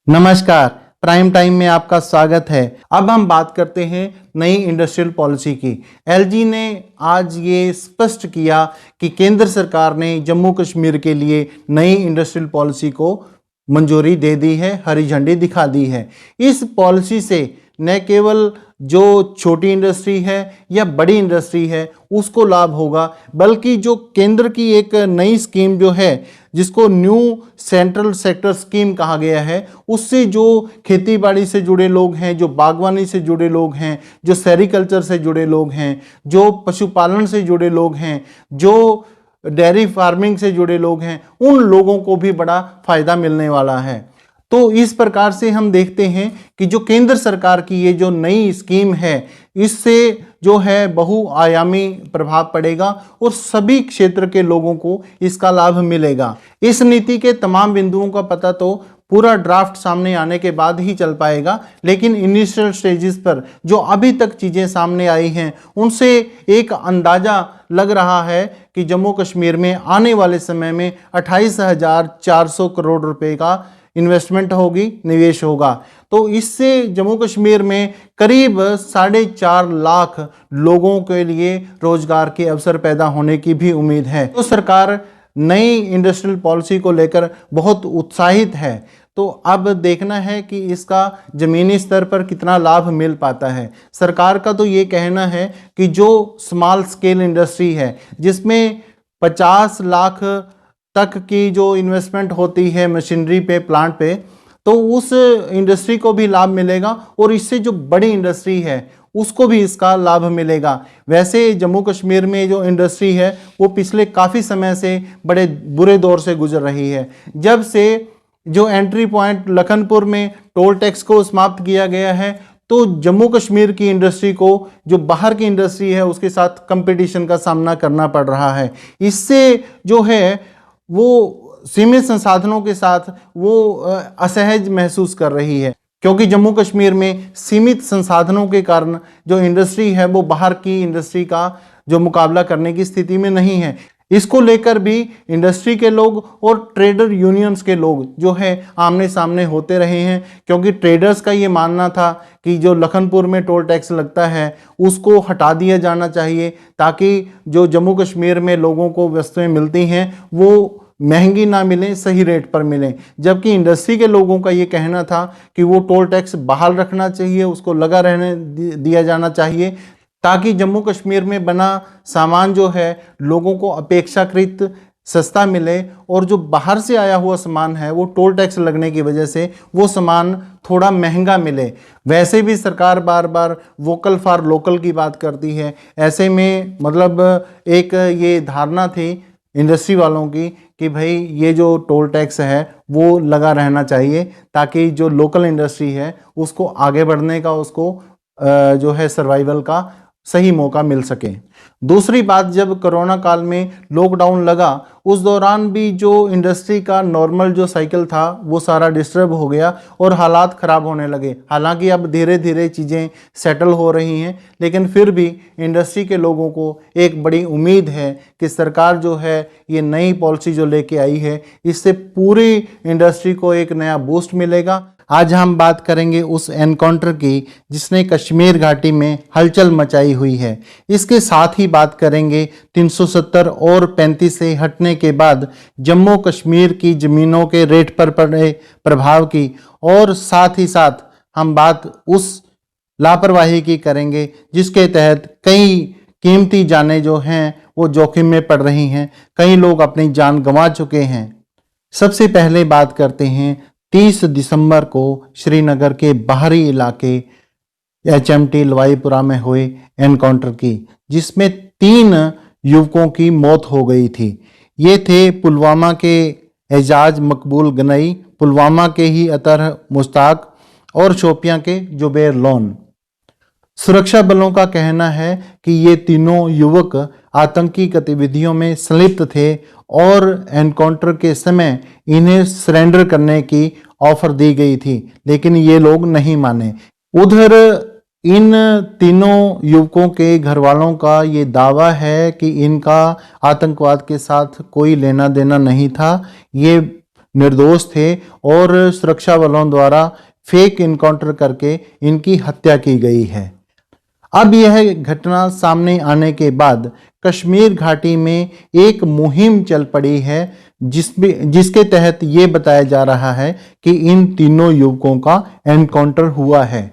नमस्कार, prime time में आपका स्वागत है। अब हम बात करते हैं नई इंडस्ट्रियल पॉलिसी की। एलजी ने आज ये स्पष्ट किया कि केंद्र सरकार ने जम्मू कश्मीर के लिए नई इंडस्ट्रियल पॉलिसी को मंजूरी दे दी है, हरी झंडी दिखा दी है। इस पॉलिसी से न केवल जो छोटी इंडस्ट्री है या बड़ी इंडस्ट्री है उसको लाभ होगा, बल्कि जो केंद्र की एक नई स्कीम जो है जिसको न्यू सेंट्रल सेक्टर स्कीम कहा गया है, उससे जो खेती बाड़ी से जुड़े लोग हैं, जो बागवानी से जुड़े लोग हैं, जो सेरिकल्चर से जुड़े लोग हैं, जो पशुपालन से जुड़े लोग हैं, जो डेयरी फार्मिंग से जुड़े लोग हैं, उन लोगों को भी बड़ा फायदा मिलने वाला है। तो इस प्रकार से हम देखते हैं कि जो केंद्र सरकार की ये जो नई स्कीम है, इससे जो है बहुआयामी प्रभाव पड़ेगा और सभी क्षेत्र के लोगों को इसका लाभ मिलेगा। इस नीति के तमाम बिंदुओं का पता तो पूरा ड्राफ्ट सामने आने के बाद ही चल पाएगा, लेकिन इनिशियल स्टेजेस पर जो अभी तक चीज़ें सामने आई हैं उनसे एक अंदाज़ा लग रहा है कि जम्मू कश्मीर में आने वाले समय में 28,400 करोड़ रुपए का इन्वेस्टमेंट होगी, निवेश होगा। तो इससे जम्मू कश्मीर में करीब 4.5 लाख लोगों के लिए रोजगार के अवसर पैदा होने की भी उम्मीद है। तो सरकार नई इंडस्ट्रियल पॉलिसी को लेकर बहुत उत्साहित है। तो अब देखना है कि इसका ज़मीनी स्तर पर कितना लाभ मिल पाता है। सरकार का तो ये कहना है कि जो स्मॉल स्केल इंडस्ट्री है जिसमें 50 लाख तक की जो इन्वेस्टमेंट होती है मशीनरी पे, प्लांट पे, तो उस इंडस्ट्री को भी लाभ मिलेगा और इससे जो बड़ी इंडस्ट्री है उसको भी इसका लाभ मिलेगा। वैसे जम्मू कश्मीर में जो इंडस्ट्री है वो पिछले काफ़ी समय से बड़े बुरे दौर से गुजर रही है। जब से जो एंट्री पॉइंट लखनपुर में टोल टैक्स को समाप्त किया गया है, तो जम्मू कश्मीर की इंडस्ट्री को जो बाहर की इंडस्ट्री है उसके साथ कंपटीशन का सामना करना पड़ रहा है। इससे जो है वो सीमित संसाधनों के साथ वो असहज महसूस कर रही है, क्योंकि जम्मू कश्मीर में सीमित संसाधनों के कारण जो इंडस्ट्री है वो बाहर की इंडस्ट्री का जो मुकाबला करने की स्थिति में नहीं है। इसको लेकर भी इंडस्ट्री के लोग और ट्रेडर यूनियंस के लोग जो है आमने सामने होते रहे हैं, क्योंकि ट्रेडर्स का ये मानना था कि जो लखनपुर में टोल टैक्स लगता है उसको हटा दिया जाना चाहिए, ताकि जो जम्मू कश्मीर में लोगों को वस्तुएं मिलती हैं वो महंगी ना मिलें, सही रेट पर मिलें। जबकि इंडस्ट्री के लोगों का ये कहना था कि वो टोल टैक्स बहाल रखना चाहिए, उसको लगा रहने दिया जाना चाहिए, ताकि जम्मू कश्मीर में बना सामान जो है लोगों को अपेक्षाकृत सस्ता मिले और जो बाहर से आया हुआ सामान है वो टोल टैक्स लगने की वजह से वो सामान थोड़ा महंगा मिले। वैसे भी सरकार बार बार वोकल फॉर लोकल की बात करती है। ऐसे में मतलब एक ये धारणा थी इंडस्ट्री वालों की कि भाई ये जो टोल टैक्स है वो लगा रहना चाहिए, ताकि जो लोकल इंडस्ट्री है उसको आगे बढ़ने का, उसको जो है सर्वाइवल का सही मौका मिल सके। दूसरी बात, जब कोरोना काल में लॉकडाउन लगा उस दौरान भी जो इंडस्ट्री का नॉर्मल जो साइकिल था वो सारा डिस्टर्ब हो गया और हालात ख़राब होने लगे। हालांकि अब धीरे धीरे चीज़ें सेटल हो रही हैं, लेकिन फिर भी इंडस्ट्री के लोगों को एक बड़ी उम्मीद है कि सरकार जो है ये नई पॉलिसी जो लेके आई है इससे पूरी इंडस्ट्री को एक नया बूस्ट मिलेगा। आज हम बात करेंगे उस एनकाउंटर की जिसने कश्मीर घाटी में हलचल मचाई हुई है। इसके साथ ही बात करेंगे 370 और 35 से हटने के बाद जम्मू कश्मीर की ज़मीनों के रेट पर पड़े प्रभाव की, और साथ ही साथ हम बात उस लापरवाही की करेंगे जिसके तहत कई कीमती जानें जो हैं वो जोखिम में पड़ रही हैं, कई लोग अपनी जान गंवा चुके हैं। सबसे पहले बात करते हैं 30 दिसंबर को श्रीनगर के बाहरी इलाके HMT लवाईपुरा में हुए एनकाउंटर की, जिसमें 3 युवकों की मौत हो गई थी। ये थे पुलवामा के एजाज मकबूल गनई, पुलवामा के ही अतर मुश्ताक और शोपियां के जुबैर लोन। सुरक्षा बलों का कहना है कि ये तीनों युवक आतंकी गतिविधियों में संलिप्त थे और एनकाउंटर के समय इन्हें सरेंडर करने की ऑफर दी गई थी, लेकिन ये लोग नहीं माने। उधर इन तीनों युवकों के घर वालों का ये दावा है कि इनका आतंकवाद के साथ कोई लेना देना नहीं था, ये निर्दोष थे और सुरक्षा बलों द्वारा फेक इनकाउंटर करके इनकी हत्या की गई है। अब यह घटना सामने आने के बाद कश्मीर घाटी में एक मुहिम चल पड़ी है जिसके तहत ये बताया जा रहा है कि इन तीनों युवकों का एनकाउंटर हुआ है।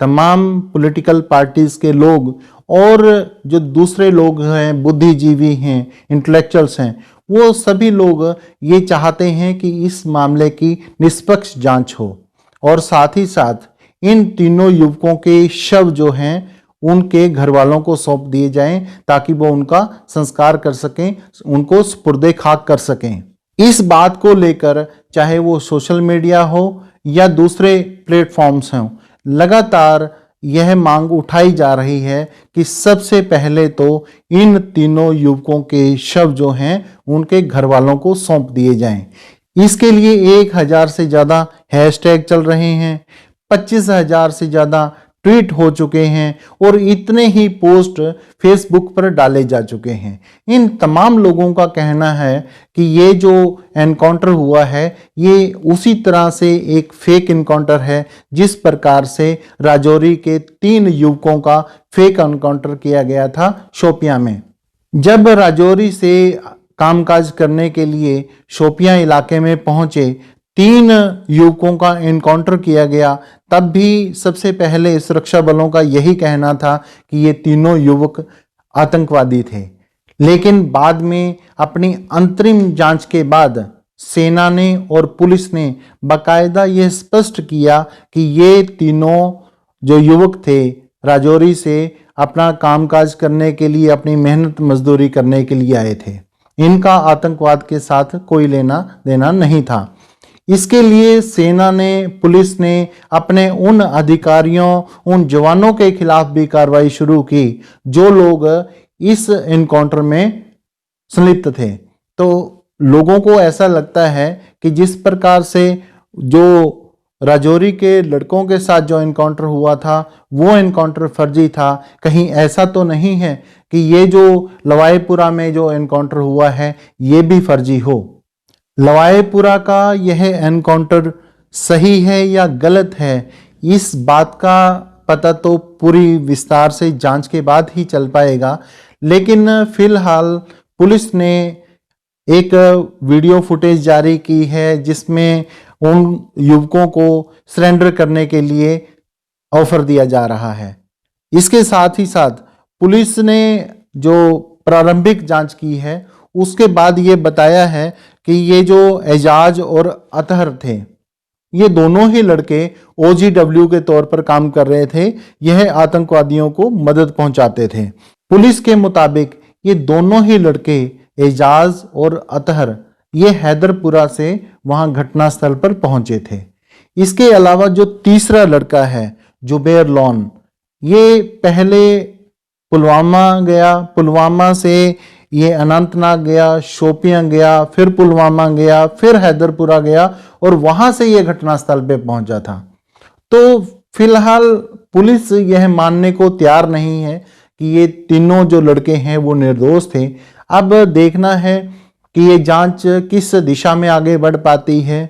तमाम पॉलिटिकल पार्टीज के लोग और जो दूसरे लोग हैं, बुद्धिजीवी हैं, इंटेलेक्चुअल्स हैं, वो सभी लोग ये चाहते हैं कि इस मामले की निष्पक्ष जांच हो और साथ ही साथ इन तीनों युवकों के शव जो हैं उनके घर वालों को सौंप दिए जाएं ताकि वो उनका संस्कार कर सकें, उनको सुपुर्दे खाक कर सकें। इस बात को लेकर चाहे वो सोशल मीडिया हो या दूसरे प्लेटफॉर्म्स हों, लगातार यह मांग उठाई जा रही है कि सबसे पहले तो इन तीनों युवकों के शव जो हैं उनके घर वालों को सौंप दिए जाएं। इसके लिए 1000 से ज़्यादा हैशटैग चल रहे हैं, 25,000 से ज़्यादा ट्वीट हो चुके हैं और इतने ही पोस्ट फेसबुक पर डाले जा चुके हैं। इन तमाम लोगों का कहना है कि ये जो एनकाउंटर हुआ है ये उसी तरह से एक फेक एनकाउंटर है जिस प्रकार से राजौरी के 3 युवकों का फेक एनकाउंटर किया गया था शोपियां में। जब राजौरी से कामकाज करने के लिए शोपियां इलाके में पहुंचे 3 युवकों का एनकाउंटर किया गया, तब भी सबसे पहले सुरक्षा बलों का यही कहना था कि ये तीनों युवक आतंकवादी थे। लेकिन बाद में अपनी अंतरिम जांच के बाद सेना ने और पुलिस ने बाकायदा ये स्पष्ट किया कि ये तीनों जो युवक थे राजौरी से अपना कामकाज करने के लिए, अपनी मेहनत मजदूरी करने के लिए आए थे। इनका आतंकवाद के साथ कोई लेना देना नहीं था। इसके लिए सेना ने, पुलिस ने अपने उन अधिकारियों, उन जवानों के खिलाफ भी कार्रवाई शुरू की जो लोग इस एनकाउंटर में संलिप्त थे। तो लोगों को ऐसा लगता है कि जिस प्रकार से जो राजौरी के लड़कों के साथ जो एनकाउंटर हुआ था वो एनकाउंटर फर्जी था, कहीं ऐसा तो नहीं है कि ये जो लवाईपुरा में जो एनकाउंटर हुआ है ये भी फर्जी हो। लवाईपुरा का यह एनकाउंटर सही है या गलत है, इस बात का पता तो पूरी विस्तार से जांच के बाद ही चल पाएगा। लेकिन फिलहाल पुलिस ने एक वीडियो फुटेज जारी की है जिसमें उन युवकों को सरेंडर करने के लिए ऑफर दिया जा रहा है। इसके साथ ही साथ पुलिस ने जो प्रारंभिक जांच की है उसके बाद ये बताया है कि ये जो एजाज और अतहर थे ये दोनों ही लड़के OGW के तौर पर काम कर रहे थे, यह आतंकवादियों को मदद पहुंचाते थे। पुलिस के मुताबिक ये दोनों ही लड़के एजाज और अतहर ये हैदरपुरा से वहां घटनास्थल पर पहुंचे थे। इसके अलावा जो तीसरा लड़का है जुबैर लोन, ये पहले पुलवामा गया, पुलवामा से ये अनंतनाग गया, शोपियां गया, फिर पुलवामा गया, फिर हैदरपुरा गया और वहां से ये घटनास्थल पे पहुंचा था। तो फिलहाल पुलिस यह मानने को तैयार नहीं है कि ये तीनों जो लड़के हैं वो निर्दोष थे। अब देखना है कि ये जांच किस दिशा में आगे बढ़ पाती है।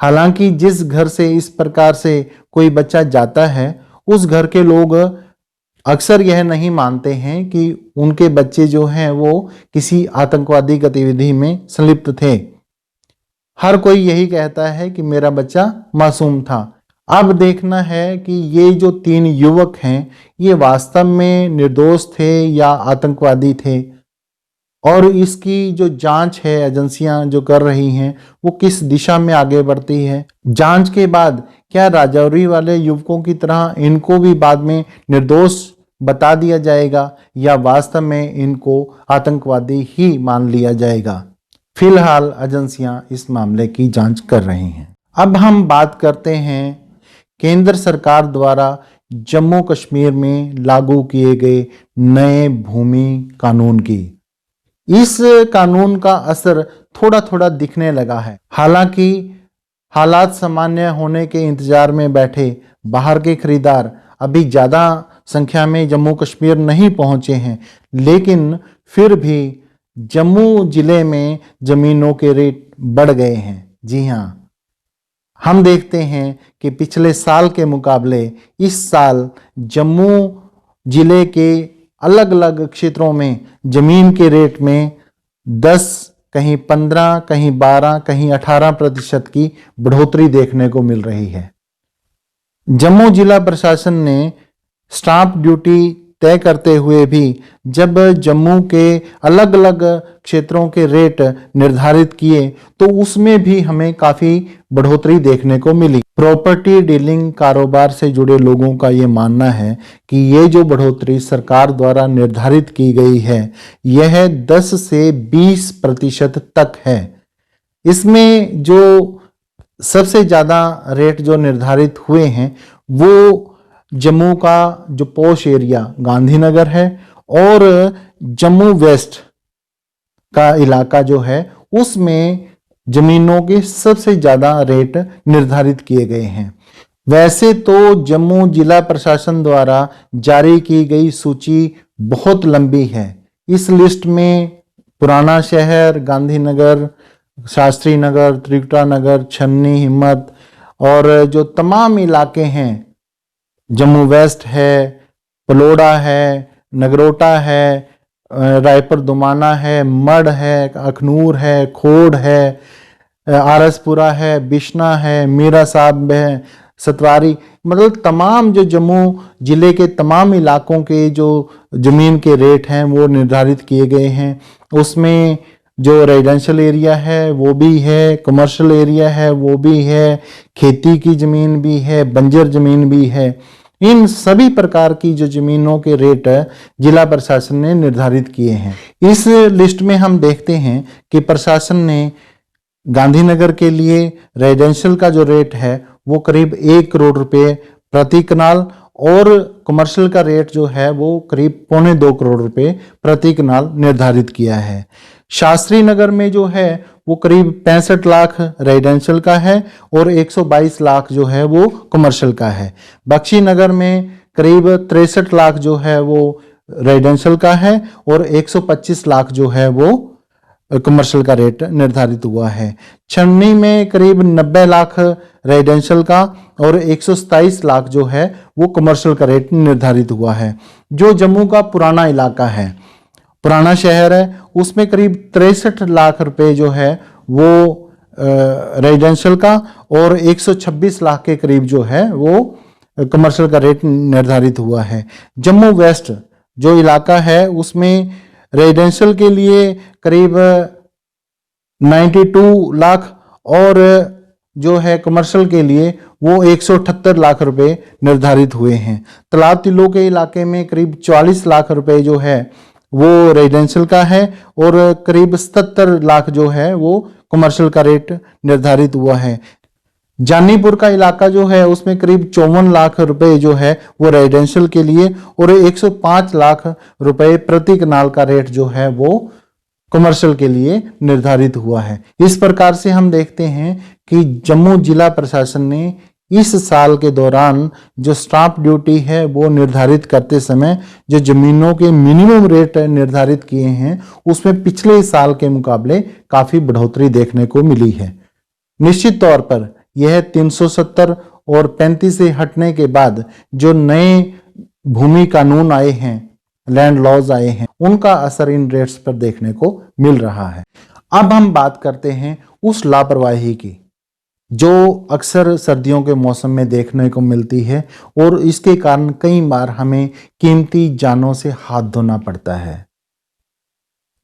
हालांकि जिस घर से इस प्रकार से कोई बच्चा जाता है उस घर के लोग अक्सर यह नहीं मानते हैं कि उनके बच्चे जो हैं वो किसी आतंकवादी गतिविधि में संलिप्त थे। हर कोई यही कहता है कि मेरा बच्चा मासूम था। अब देखना है कि ये जो 3 युवक हैं ये वास्तव में निर्दोष थे या आतंकवादी थे, और इसकी जो जांच है एजेंसियां जो कर रही हैं वो किस दिशा में आगे बढ़ती है। जांच के बाद क्या राजौरी वाले युवकों की तरह इनको भी बाद में निर्दोष बता दिया जाएगा या वास्तव में इनको आतंकवादी ही मान लिया जाएगा। फिलहाल एजेंसियां इस मामले की जांच कर रही हैं। अब हम बात करते हैं केंद्र सरकार द्वारा जम्मू कश्मीर में लागू किए गए नए भूमि कानून की। इस कानून का असर थोड़ा थोड़ा दिखने लगा है। हालांकि हालात सामान्य होने के इंतजार में बैठे बाहर के खरीदार अभी ज़्यादा संख्या में जम्मू कश्मीर नहीं पहुंचे हैं, लेकिन फिर भी जम्मू जिले में ज़मीनों के रेट बढ़ गए हैं। जी हाँ, हम देखते हैं कि पिछले साल के मुकाबले इस साल जम्मू जिले के अलग अलग क्षेत्रों में जमीन के रेट में 10, कहीं 15, कहीं 12, कहीं 18% की बढ़ोतरी देखने को मिल रही है। जम्मू जिला प्रशासन ने स्टाम्प ड्यूटी तय करते हुए भी जब जम्मू के अलग अलग क्षेत्रों के रेट निर्धारित किए तो उसमें भी हमें काफ़ी बढ़ोतरी देखने को मिली। प्रॉपर्टी डीलिंग कारोबार से जुड़े लोगों का ये मानना है कि ये जो बढ़ोतरी सरकार द्वारा निर्धारित की गई है यह 10 से 20% तक है। इसमें जो सबसे ज़्यादा रेट जो निर्धारित हुए हैं वो जम्मू का जो पॉश एरिया गांधीनगर है और जम्मू वेस्ट का इलाका जो है उसमें जमीनों के सबसे ज़्यादा रेट निर्धारित किए गए हैं। वैसे तो जम्मू जिला प्रशासन द्वारा जारी की गई सूची बहुत लंबी है। इस लिस्ट में पुराना शहर, गांधीनगर, शास्त्री नगर, त्रिकुटा नगर, छन्नी, हिम्मत और जो तमाम इलाके हैं, जम्मू वेस्ट है, पलोड़ा है, नगरोटा है, रायपुर दुमाना है, मढ़ है, अखनूर है, खोड़ है, आरसपुरा है, बिश्ना है, मीरा साहब है, सतवारी, मतलब तमाम जो जम्मू जिले के तमाम इलाकों के जो ज़मीन के रेट हैं वो निर्धारित किए गए हैं। उसमें जो रेजिडेंशियल एरिया है वो भी है, कमर्शियल एरिया है वो भी है, खेती की ज़मीन भी है, बंजर ज़मीन भी है। इन सभी प्रकार की जो ज़मीनों के रेट जिला प्रशासन ने निर्धारित किए हैं। इस लिस्ट में हम देखते हैं कि प्रशासन ने गांधीनगर के लिए रेजिडेंशियल का जो रेट है वो करीब 1 करोड़ रुपए प्रति कनाल और कमर्शियल का रेट जो है वो करीब 2.25 करोड़ रुपए प्रति कनाल निर्धारित किया है। शास्त्री नगर में जो है वो करीब 65 लाख रेजिडेंशियल का है और 122 लाख जो है वो कमर्शियल का है। बख्शी नगर में करीब 63 लाख जो है वो रेजिडेंशियल का है और 125 लाख जो है वो कमर्शियल का रेट निर्धारित हुआ है। छन्नी में करीब 90 लाख रेजिडेंशियल का और 127 लाख जो है वो कमर्शियल का रेट निर्धारित हुआ है। जो जम्मू का पुराना इलाका है, पुराना शहर है, उसमें करीब 63 लाख रुपए जो है वो रेजिडेंशियल का और 126 लाख के करीब जो है वो कमर्शियल का रेट निर्धारित हुआ है। जम्मू वेस्ट जो इलाका है उसमें रेजिडेंशियल के लिए करीब 92 लाख और जो है कमर्शियल के लिए वो 178 लाख रुपए निर्धारित हुए हैं। तालाब तिल्लो के इलाके में करीब 44 लाख रुपए जो है वो रेजिडेंशियल का है और करीब 77 लाख जो है वो कमर्शियल का रेट निर्धारित हुआ है। जानीपुर का इलाका जो है उसमें करीब 54 लाख रुपए जो है वो रेजिडेंशियल के लिए और 105 लाख रुपए प्रति कनाल का रेट जो है वो कमर्शियल के लिए निर्धारित हुआ है। इस प्रकार से हम देखते हैं कि जम्मू जिला प्रशासन ने इस साल के दौरान जो स्टाम्प ड्यूटी है वो निर्धारित करते समय जो जमीनों के मिनिमम रेट निर्धारित किए हैं उसमें पिछले साल के मुकाबले काफी बढ़ोतरी देखने को मिली है। निश्चित तौर पर यह 370 और 35 से हटने के बाद जो नए भूमि कानून आए हैं, लैंड लॉज आए हैं, उनका असर इन रेट्स पर देखने को मिल रहा है। अब हम बात करते हैं उस लापरवाही की जो अक्सर सर्दियों के मौसम में देखने को मिलती है और इसके कारण कई बार हमें कीमती जानों से हाथ धोना पड़ता है।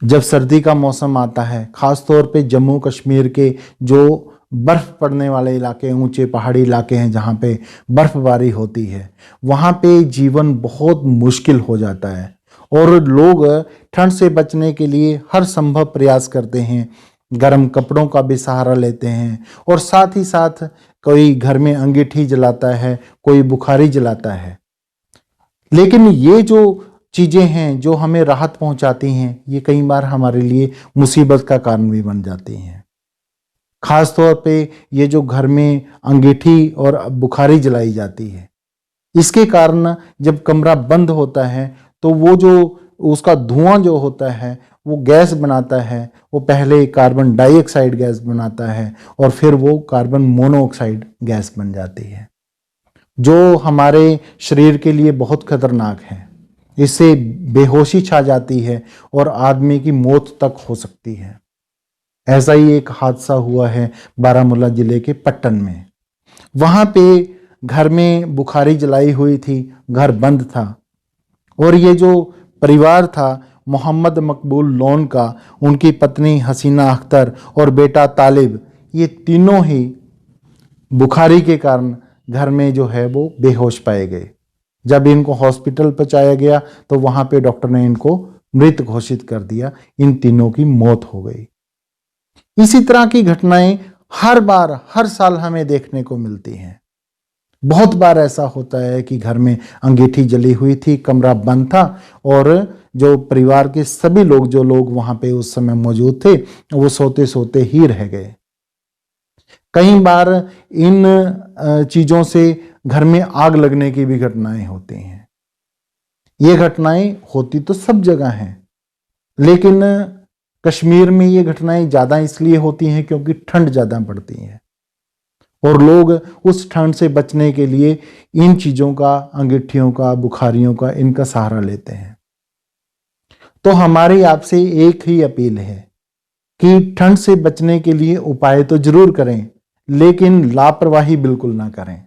जब सर्दी का मौसम आता है, खासतौर पे जम्मू कश्मीर के जो बर्फ पड़ने वाले इलाके, ऊंचे पहाड़ी इलाके हैं जहाँ पे बर्फबारी होती है, वहाँ पे जीवन बहुत मुश्किल हो जाता है और लोग ठंड से बचने के लिए हर संभव प्रयास करते हैं। गर्म कपड़ों का भी सहारा लेते हैं और साथ ही साथ कोई घर में अंगीठी जलाता है, कोई बुखारी जलाता है। लेकिन ये जो चीज़ें हैं जो हमें राहत पहुंचाती हैं, ये कई बार हमारे लिए मुसीबत का कारण भी बन जाती हैं। खास तौर पे ये जो घर में अंगीठी और बुखारी जलाई जाती है, इसके कारण जब कमरा बंद होता है तो वो जो उसका धुआं जो होता है वो गैस बनाता है, वो पहले कार्बन डाइऑक्साइड गैस बनाता है और फिर वो कार्बन मोनोऑक्साइड गैस बन जाती है, जो हमारे शरीर के लिए बहुत खतरनाक है। इससे बेहोशी छा जाती है और आदमी की मौत तक हो सकती है। ऐसा ही एक हादसा हुआ है बारामूला जिले के पट्टन में। वहां पे घर में बुखारी जलाई हुई थी, घर बंद था और ये जो परिवार था मोहम्मद मकबूल लोन का, उनकी पत्नी हसीना अख्तर और बेटा तालिब, ये तीनों ही बुखारी के कारण घर में जो है वो बेहोश पाए गए। जब इनको हॉस्पिटल पहुंचाया गया तो वहां पे डॉक्टर ने इनको मृत घोषित कर दिया। इन तीनों की मौत हो गई। इसी तरह की घटनाएं हर साल हमें देखने को मिलती हैं। बहुत बार ऐसा होता है कि घर में अंगीठी जली हुई थी, कमरा बंद था और जो परिवार के सभी लोग, जो लोग वहां पे उस समय मौजूद थे, वो सोते सोते ही रह गए। कई बार इन चीजों से घर में आग लगने की भी घटनाएं होती हैं। ये घटनाएं होती तो सब जगह हैं, लेकिन कश्मीर में ये घटनाएं ज्यादा इसलिए होती हैं क्योंकि ठंड ज्यादा पड़ती है और लोग उस ठंड से बचने के लिए इन चीजों का, अंगीठियों का, बुखारियों का, इनका सहारा लेते हैं। तो हमारी आपसे एक ही अपील है कि ठंड से बचने के लिए उपाय तो जरूर करें, लेकिन लापरवाही बिल्कुल ना करें।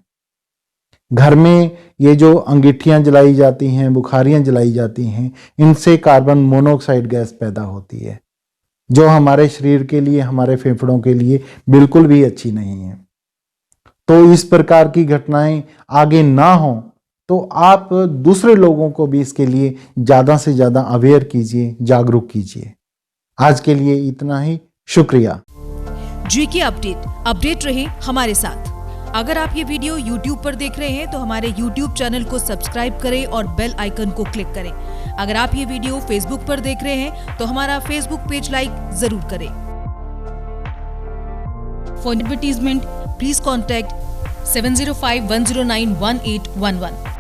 घर में ये जो अंगीठियां जलाई जाती हैं, बुखारियां जलाई जाती हैं, इनसे कार्बन मोनोऑक्साइड गैस पैदा होती है, जो हमारे शरीर के लिए, हमारे फेफड़ों के लिए बिल्कुल भी अच्छी नहीं है। तो इस प्रकार की घटनाएं आगे ना हो तो आप दूसरे लोगों को भी इसके लिए ज्यादा से ज्यादा अवेयर कीजिए, जागरूक कीजिए। आज के लिए इतना ही, शुक्रिया। जीके अपडेट रहे हमारे साथ। अगर आप ये वीडियो YouTube पर देख रहे हैं तो हमारे YouTube चैनल को सब्सक्राइब करें और बेल आइकन को क्लिक करें। अगर आप ये वीडियो Facebook पर देख रहे हैं तो हमारा Facebook पेज लाइक जरूर करें। For advertisement please contact 7051091811।